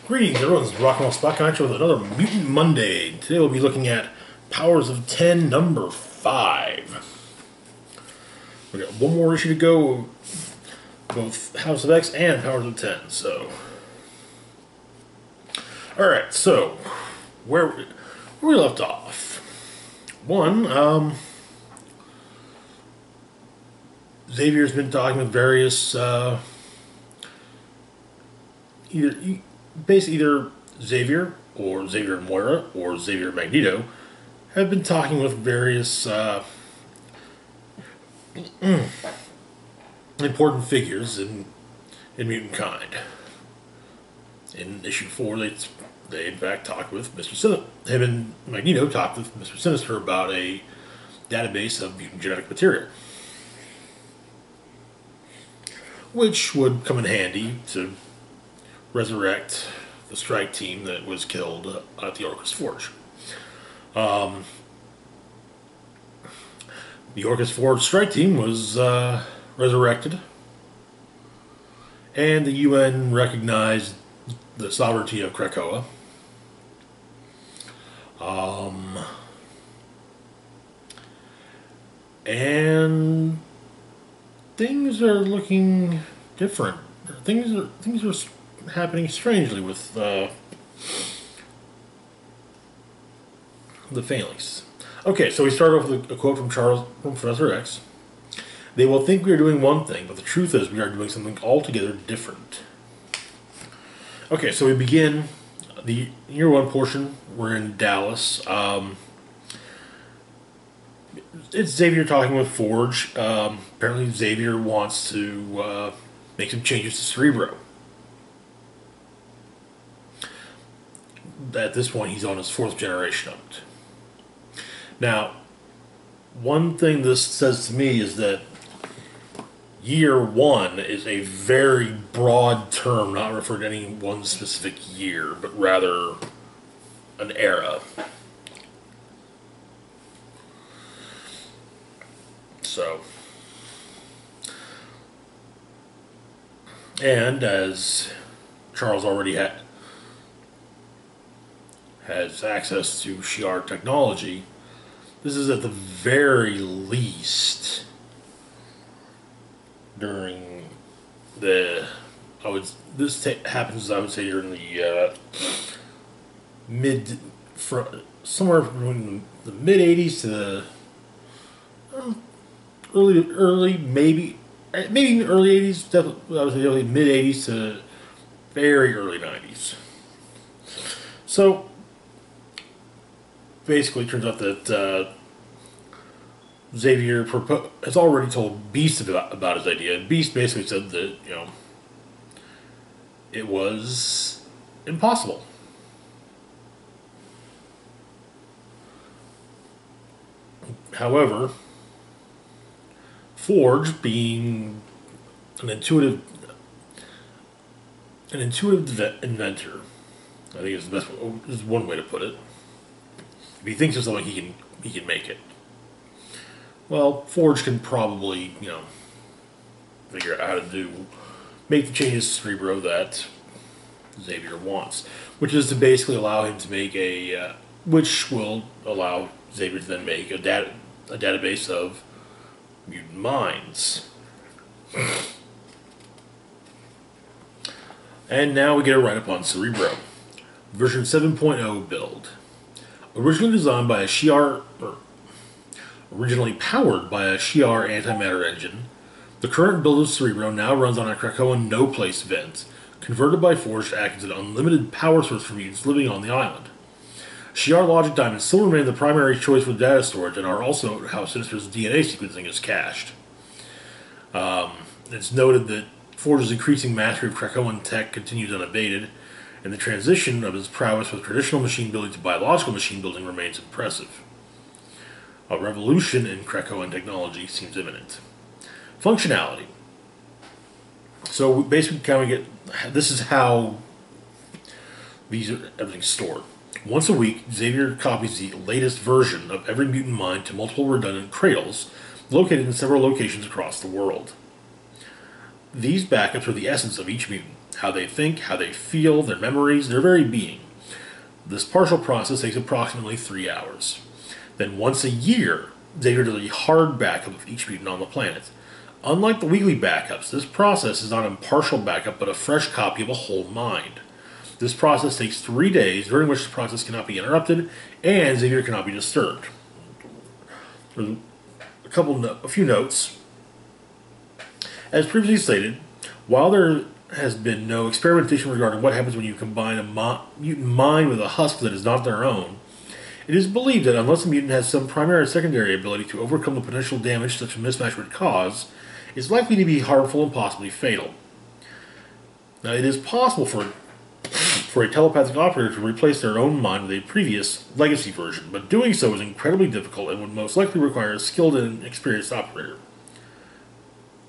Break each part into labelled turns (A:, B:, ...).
A: Greetings, everyone. This is Rock and Roll Spot Connection with another Mutant Monday. Today we'll be looking at Powers of 10, number 5. We got one more issue to go, both House of X and Powers of 10. So, all right. So, where we left off. One, Xavier's been talking with various either Xavier or Xavier and Moira or Xavier and Magneto have been talking with various important figures in mutant kind. In issue 4, they in fact talked with Mr. Sinister. Him and Magneto talked with Mr. Sinister about a database of mutant genetic material, which would come in handy to resurrect the strike team that was killed at the Orcus Forge. The Orcus Forge strike team was resurrected, and the UN recognized the sovereignty of Krakoa. And things are looking different. Things are happening strangely with the Phalanx. Okay, so we start off with a quote from Professor X. They will think we are doing one thing, but the truth is we are doing something altogether different. Okay, so we begin the year 1 portion. We're in Dallas. It's Xavier talking with Forge. Apparently Xavier wants to make some changes to Cerebro. At this point, he's on his 4th generation of it. Now, one thing this says to me is that year 1 is a very broad term, not referring to any one specific year, but rather an era. So, and as Charles already has access to Shi'ar technology, this is at the very least during the happens, I would say, during the somewhere from the mid 80s to the early maybe even early 80s. Definitely, I would say mid 80s to very early 90s. So basically, it turns out that Xavier has already told Beast about his idea, and Beast basically said that, it was impossible. However, Forge, being an intuitive inventor, I think is one way to put it. If he thinks of something, he can make it. Well, Forge can probably, figure out how to make the changes to Cerebro that Xavier wants, which is to basically allow him to make which will allow Xavier to then make a database of mutant minds. And now we get a write-up on Cerebro. Version 7.0 build. Originally designed by a Shi'ar, originally powered by a Shi'ar antimatter engine, the current build of Cerebro now runs on a Krakoan no-place vent, converted by Forge to act as an unlimited power source for mutants living on the island. Shi'ar logic diamonds still remain the primary choice for data storage and are also how Sinister's DNA sequencing is cached. It's noted that Forge's increasing mastery of Krakoan tech continues unabated, and the transition of his prowess with traditional machine building to biological machine building remains impressive. A revolution in Krakoan technology seems imminent. Functionality. So basically, this is how everything's stored. Once a week, Xavier copies the latest version of every mutant mind to multiple redundant cradles located in several locations across the world. These backups are the essence of each mutant. how they think, how they feel, their memories, their very being. This partial process takes approximately 3 hours. Then once a year, Xavier does a hard backup of each mutant on the planet. Unlike the weekly backups, this process is not a partial backup but a fresh copy of a whole mind. This process takes 3 days, during which the process cannot be interrupted and Xavier cannot be disturbed. A few notes. As previously stated, while there has been no experimentation regarding what happens when you combine a mutant mind with a husk that is not their own, it is believed that unless a mutant has some primary or secondary ability to overcome the potential damage such a mismatch would cause, it is likely to be harmful and possibly fatal. Now, it is possible for a telepathic operator to replace their own mind with a previous legacy version, but doing so is incredibly difficult and would most likely require a skilled and experienced operator.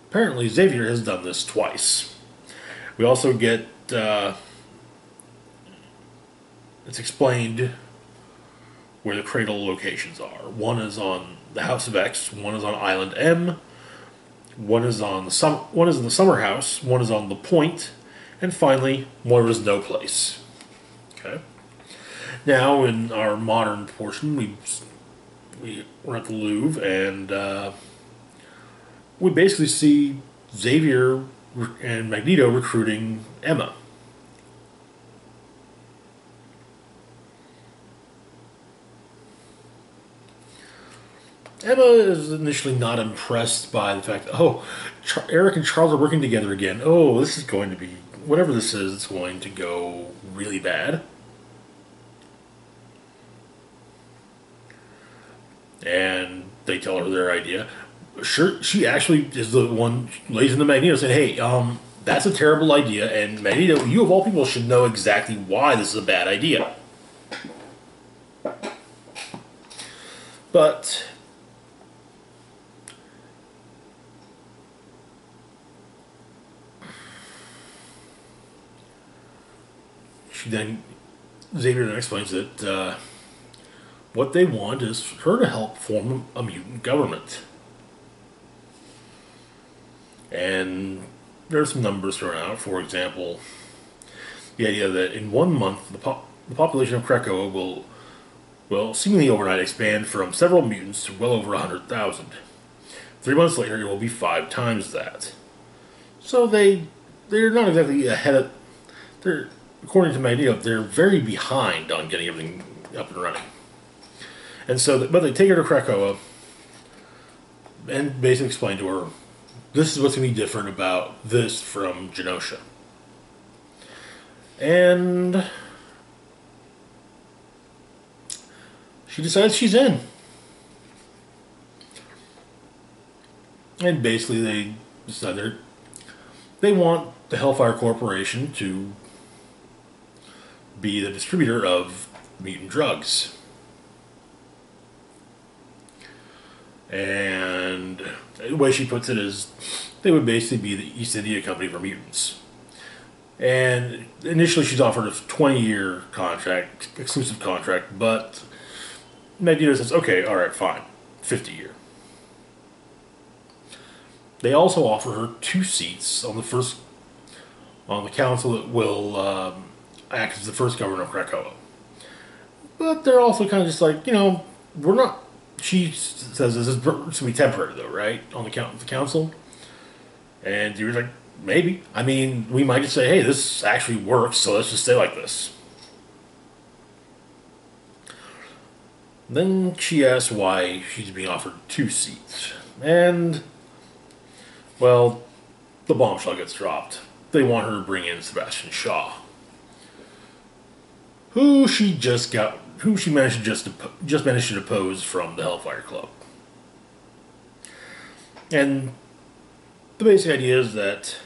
A: Apparently, Xavier has done this twice. We also get, it's explained where the cradle locations are. One is on the House of X, one is on Island M, one is in the Summer House, one is on the Point, and finally, one is no place. Okay. Now, in our modern portion, we're at the Louvre, and we basically see Xavier and Magneto recruiting Emma. Emma is initially not impressed by the fact that, oh, Eric and Charles are working together again. Oh, this is going to be, whatever this is, it's going to go really bad. And they tell her their idea. Sure, she actually is the one who lays into Magneto and said, hey, that's a terrible idea, and Magneto, you of all people should know exactly why this is a bad idea. But Xavier then explains that what they want is for her to help form a mutant government. And there are some numbers thrown out. For example, the idea that in 1 month the population of Krakoa will seemingly overnight expand from several mutants to well over 100,000. 3 months later, it will be 5 times that. So they're not exactly ahead of. According to Magneto, they're very behind on getting everything up and running. And so, but they take her to Krakoa and basically explain to her, this is what's going to be different about this from Genosha. And she decides she's in. And basically they decide they want the Hellfire Corporation to be the distributor of mutant drugs. And the way she puts it is they would basically be the East India Company for mutants. And initially she's offered a 20-year contract, exclusive contract, but Magneto says, okay, alright, fine, 50-year. They also offer her 2 seats on the council that will act as the first governor of Krakoa. But they're also kind of just like, we're not. She says this is going to be temporary, though, right? On the council. And you're like, maybe. I mean, we might just say, hey, this actually works, so let's just stay like this. Then she asks why she's being offered 2 seats. And, well, the bombshell gets dropped. They want her to bring in Sebastian Shaw, who she managed to depose from the Hellfire Club. And the basic idea is that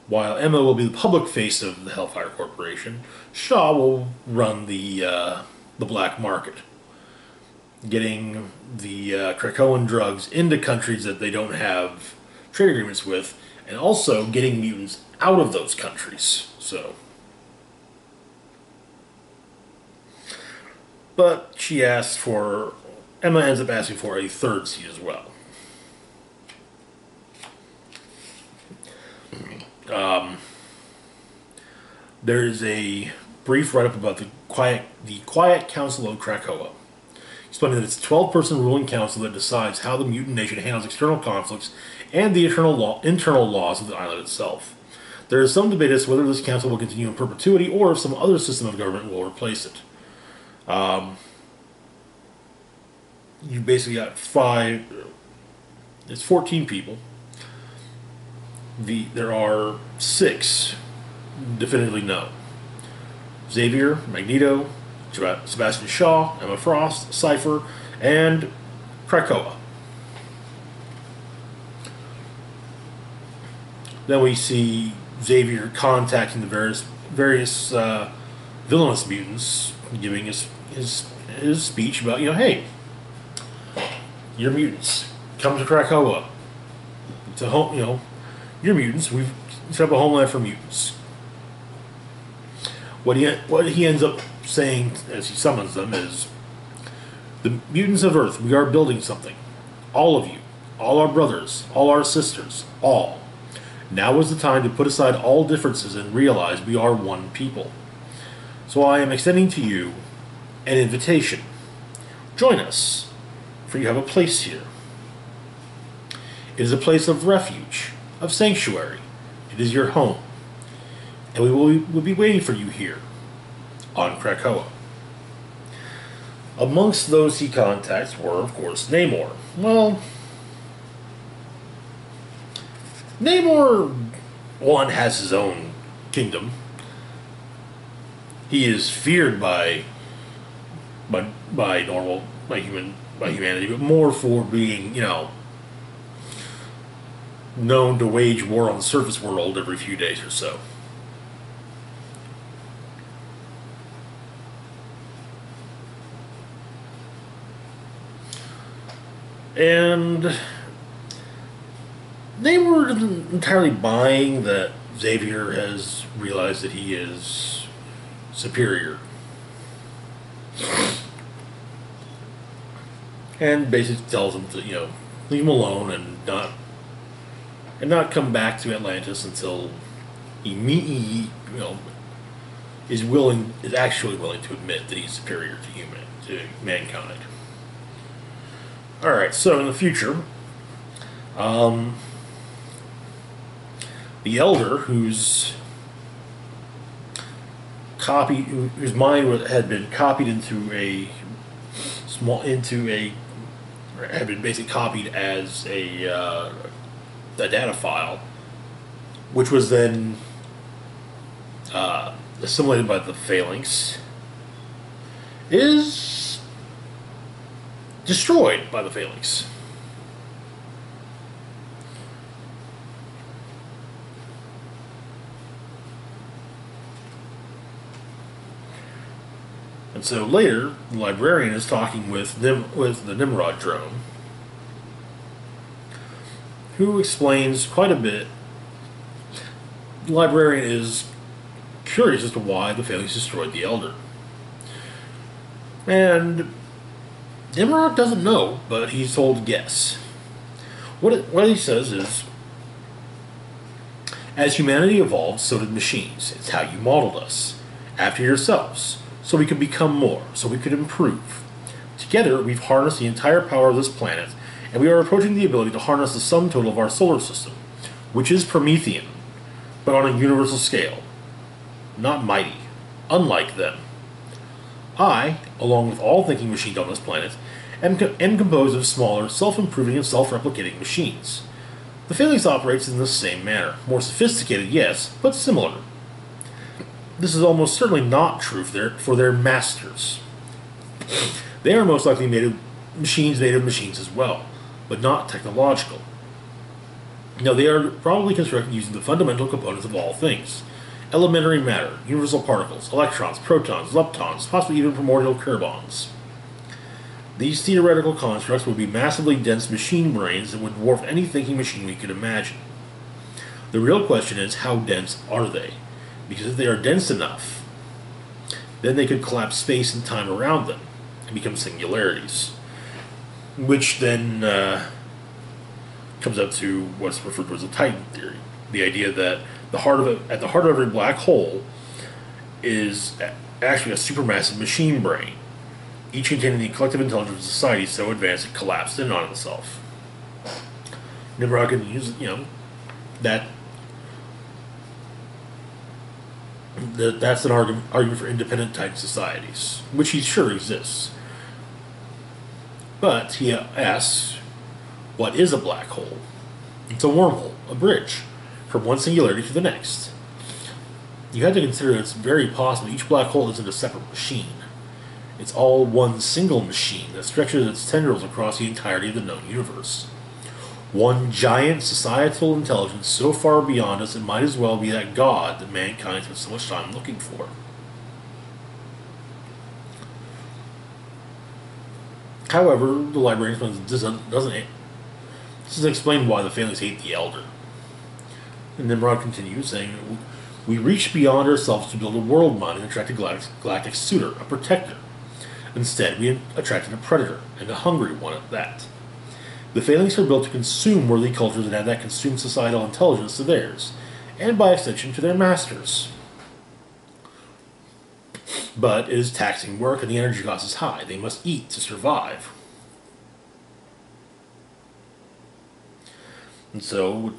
A: while Emma will be the public face of the Hellfire Corporation, Shaw will run the black market, getting the Krakoan drugs into countries that they don't have trade agreements with, and also getting mutants out of those countries. So, but Emma ends up asking for a 3rd seat as well. there is a brief write-up about the Quiet Council of Krakoa, explaining that it's a 12-person ruling council that decides how the mutant nation handles external conflicts and the internal laws of the island itself. There is some debate as to whether this council will continue in perpetuity or if some other system of government will replace it. You basically got it's 14 people. There are 6 definitively known. Xavier, Magneto, Sebastian Shaw, Emma Frost, Cypher, and Krakoa. Then we see Xavier contacting the various villainous mutants, giving his speech about, hey, you're mutants. Come to Krakoa. To home, you're mutants. We've set up a homeland for mutants. What he ends up saying as he summons them is, the mutants of Earth, we are building something. All of you. All our brothers. All our sisters. All. Now is the time to put aside all differences and realize we are one people. So I am extending to you an invitation. Join us, for you have a place here. It is a place of refuge, of sanctuary. It is your home. And we will be waiting for you here, on Krakoa. Amongst those he contacts were, of course, Namor. Well, Namor, one, has his own kingdom. He is feared by humanity, but more for being, known to wage war on the surface world every few days or so. And Namor isn't entirely buying that Xavier has realized that he is superior. And basically tells him to, leave him alone and not come back to Atlantis until he is actually willing to admit that he's superior to mankind. All right, so in the future, the Elder, whose mind had been copied had been basically copied as a data file, which was then assimilated by the Phalanx, is destroyed by the Phalanx. And so later, the librarian is talking with the Nimrod drone, who explains quite a bit. The librarian is curious as to why the Phalanx destroyed the Elder. And Nimrod doesn't know, but he's told to guess. What he says is, as humanity evolved, so did machines. It's how you modeled us. After yourselves. So we could become more. So we could improve. Together, we've harnessed the entire power of this planet, and we are approaching the ability to harness the sum total of our solar system, which is Promethean, but on a universal scale. Not mighty. Unlike them. I, along with all thinking machines on this planet, am composed of smaller, self-improving and self-replicating machines. The Phalanx operates in the same manner. More sophisticated, yes, but similar. This is almost certainly not true for their masters. They are most likely made of machines as well, but not technological. No, they are probably constructed using the fundamental components of all things. Elementary matter, universal particles, electrons, protons, leptons, possibly even primordial carbons. These theoretical constructs would be massively dense machine brains that would dwarf any thinking machine we could imagine. The real question is, how dense are they? Because if they are dense enough, then they could collapse space and time around them and become singularities. Which then comes up to what's referred to as the Titan theory. The idea that at the heart of every black hole, is actually a supermassive machine brain, each containing the collective intelligence of society so advanced it collapsed in on itself. Nimrod can use, that that's an argument for independent type societies, which he sure exists. But he asks, what is a black hole? It's a wormhole, a bridge, from one singularity to the next. You have to consider that it's very possible each black hole isn't a separate machine. It's all one single machine that stretches its tendrils across the entirety of the known universe. One giant societal intelligence so far beyond us it might as well be that God that mankind spent so much time looking for. However, the librarian doesn't explain why the families hate the Elder. And Nimrod continues, saying, we reached beyond ourselves to build a world mind and attract a galactic suitor, a protector. Instead, we attracted a predator, and a hungry one at that. The phalanx are built to consume worthy cultures and add that consumed societal intelligence to theirs, and by extension to their masters. But it is taxing work and the energy cost is high. They must eat to survive. And so,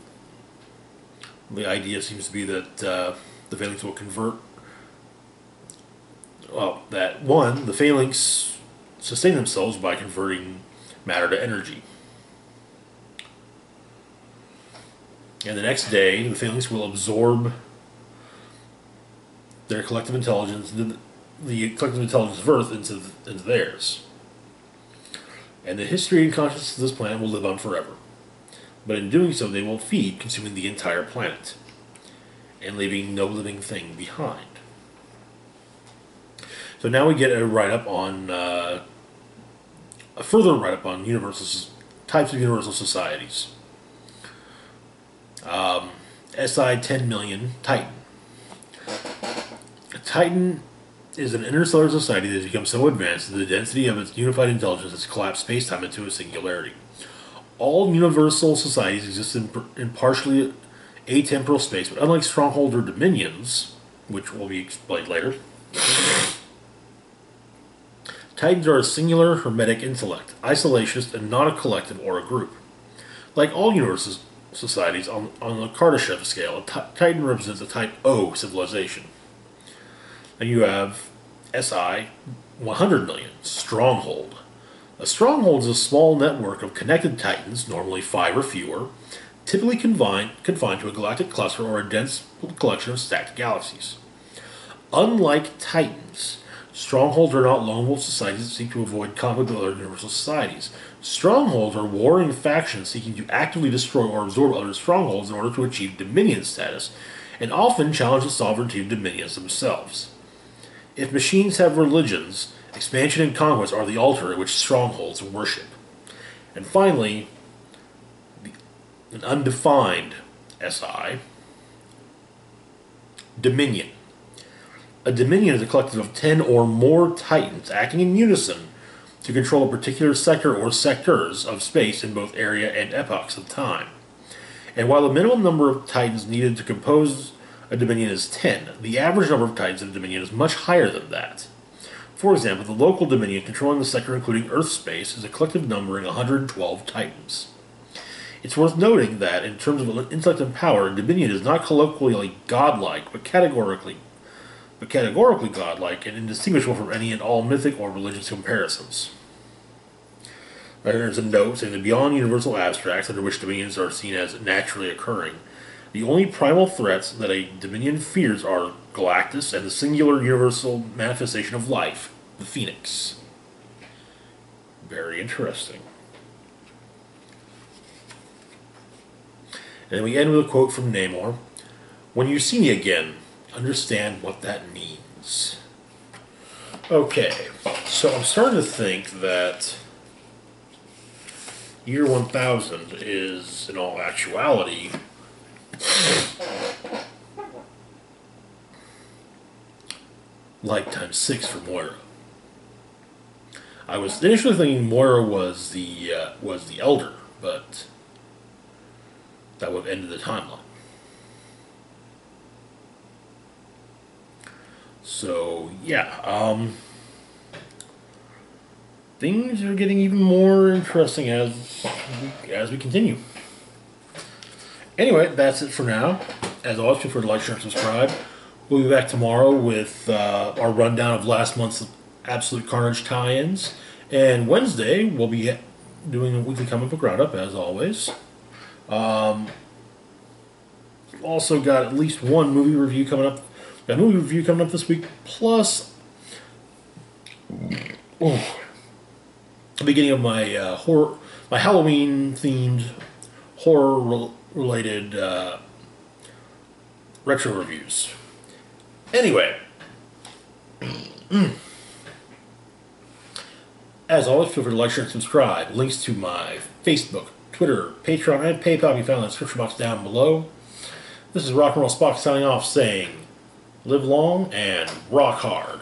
A: the idea seems to be that the phalanx will convert. Well, the phalanx sustain themselves by converting matter to energy. And the next day, the phalanx will absorb their collective intelligence, the collective intelligence of Earth, into theirs. And the history and consciousness of this planet will live on forever. But in doing so, they will feed, consuming the entire planet, and leaving no living thing behind. So now we get a write-up on, a further write-up on types of universal societies. SI 10 million Titan. A Titan is an interstellar society that has become so advanced that the density of its unified intelligence has collapsed space-time into a singularity. All universal societies exist in partially atemporal space, but unlike strongholds or dominions, which will be explained later, Titans are a singular, hermetic intellect, isolationist, and not a collective or a group. Like all universal societies on the Kardashev scale, a Titan represents a Type O civilization. And you have SI 100 million, Stronghold. A stronghold is a small network of connected Titans, normally 5 or fewer, typically confined to a galactic cluster or a dense collection of stacked galaxies. Unlike Titans, strongholds are not lone wolf societies that seek to avoid conflict with other universal societies. Strongholds are warring factions seeking to actively destroy or absorb other strongholds in order to achieve dominion status, and often challenge the sovereignty of dominions themselves. If machines have religions, expansion and conquest are the altar at which strongholds worship. And finally, an undefined SI, Dominion. A dominion is a collective of 10 or more Titans acting in unison to control a particular sector or sectors of space in both area and epochs of time. And while the minimum number of Titans needed to compose a dominion is 10, the average number of Titans in a dominion is much higher than that. For example, the local dominion controlling the sector including Earth space is a collective numbering 112 Titans. It's worth noting that, in terms of intellect and power, dominion is not colloquially godlike, but categorically godlike and indistinguishable from any and all mythic or religious comparisons. There's a note saying that beyond universal abstracts under which dominions are seen as naturally occurring, the only primal threats that a dominion fears are Galactus and the singular universal manifestation of life, the Phoenix. Very interesting. And then we end with a quote from Namor. When you see me again, understand what that means. Okay, so I'm starting to think that year 1000 is, in all actuality, like times 6 for Moira. I was initially thinking Moira was the Elder, but that would have ended the timeline. So yeah, things are getting even more interesting as we continue. Anyway, that's it for now. As always, feel free to like, share, and subscribe. We'll be back tomorrow with our rundown of last month's Absolute Carnage tie-ins. And Wednesday, we'll be doing a weekly comic book roundup, as always. Also got at least one movie review coming up. Got a movie review coming up this week, plus the beginning of my my Halloween-themed horror-related retro reviews. Anyway, as always, feel free to like, share, and subscribe. Links to my Facebook, Twitter, Patreon, and PayPal can be found in the description box down below. This is Rock and Roll Spock signing off, saying, live long and rock hard.